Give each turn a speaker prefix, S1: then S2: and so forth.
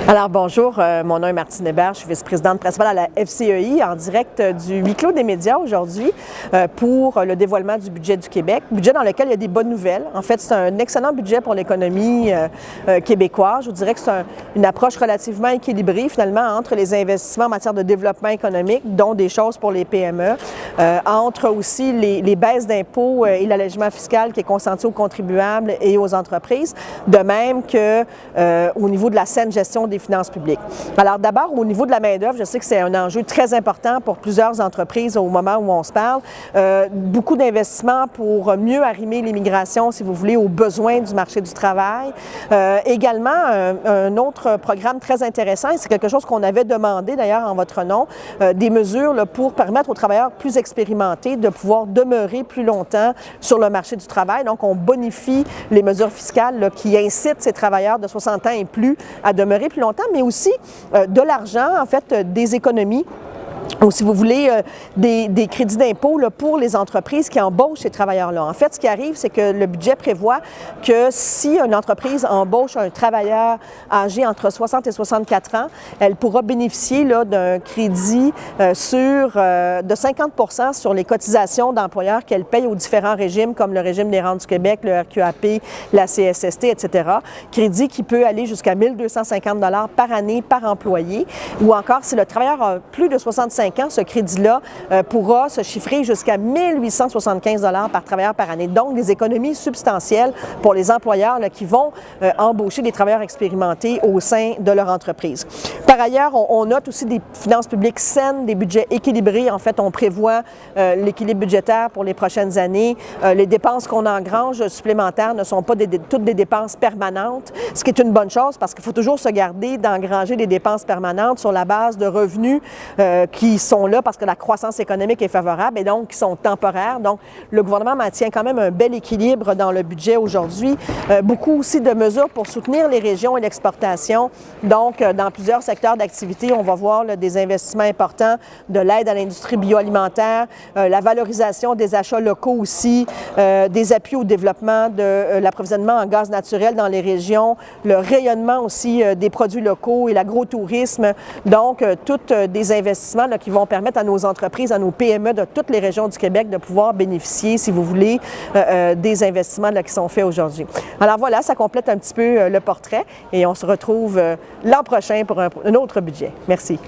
S1: Alors bonjour, mon nom est Martine Hébert, je suis vice-présidente principale à la FCEI en direct du huis clos des médias aujourd'hui pour le dévoilement du budget du Québec, budget dans lequel il y a des bonnes nouvelles. En fait, c'est un excellent budget pour l'économie québécoise. Je vous dirais que c'est une approche relativement équilibrée finalement entre les investissements en matière de développement économique, dont des choses pour les PME, entre aussi les baisses d'impôts et l'allègement fiscal qui est consenti aux contribuables et aux entreprises, de même qu'au niveau de la saine gestion des finances publiques. Alors d'abord, au niveau de la main-d'œuvre, je sais que c'est un enjeu très important pour plusieurs entreprises au moment où on se parle. Beaucoup d'investissements pour mieux arrimer l'immigration, si vous voulez, aux besoins du marché du travail. Également, un autre programme très intéressant, et c'est quelque chose qu'on avait demandé d'ailleurs en votre nom, des mesures là, pour permettre aux travailleurs plus expérimentés de pouvoir demeurer plus longtemps sur le marché du travail. Donc, on bonifie les mesures fiscales là, qui incitent ces travailleurs de 60 ans et plus à demeurer plus longtemps, mais aussi de l'argent, en fait, des économies, ou si vous voulez, des crédits d'impôt pour les entreprises qui embauchent ces travailleurs-là. En fait, ce qui arrive, c'est que le budget prévoit que si une entreprise embauche un travailleur âgé entre 60 et 64 ans, elle pourra bénéficier d'un crédit de 50 % sur les cotisations d'employeurs qu'elle paye aux différents régimes, comme le régime des rentes du Québec, le RQAP, la CSST, etc. Crédit qui peut aller jusqu'à 1 250 $ par année par employé, ou encore si le travailleur a plus de 65 ans, ce crédit-là pourra se chiffrer jusqu'à 1 875 $ par travailleur par année. Donc, des économies substantielles pour les employeurs là, qui vont embaucher des travailleurs expérimentés au sein de leur entreprise. Par ailleurs, on note aussi des finances publiques saines, des budgets équilibrés. En fait, on prévoit l'équilibre budgétaire pour les prochaines années. Les dépenses qu'on engrange supplémentaires ne sont pas toutes des dépenses permanentes, ce qui est une bonne chose parce qu'il faut toujours se garder d'engranger des dépenses permanentes sur la base de revenus qui sont là parce que la croissance économique est favorable et donc qui sont temporaires. Donc, le gouvernement maintient quand même un bel équilibre dans le budget aujourd'hui. Beaucoup aussi de mesures pour soutenir les régions et l'exportation. Donc, dans plusieurs secteurs d'activité, on va voir là, des investissements importants, de l'aide à l'industrie bioalimentaire, la valorisation des achats locaux aussi, des appuis au développement de l'approvisionnement en gaz naturel dans les régions, le rayonnement aussi des produits locaux et l'agrotourisme. Donc, toutes des investissements là, qui vont permettre à nos entreprises, à nos PME de toutes les régions du Québec de pouvoir bénéficier, si vous voulez, des investissements là, qui sont faits aujourd'hui. Alors voilà, ça complète un petit peu le portrait et on se retrouve l'an prochain pour un autre budget. Merci.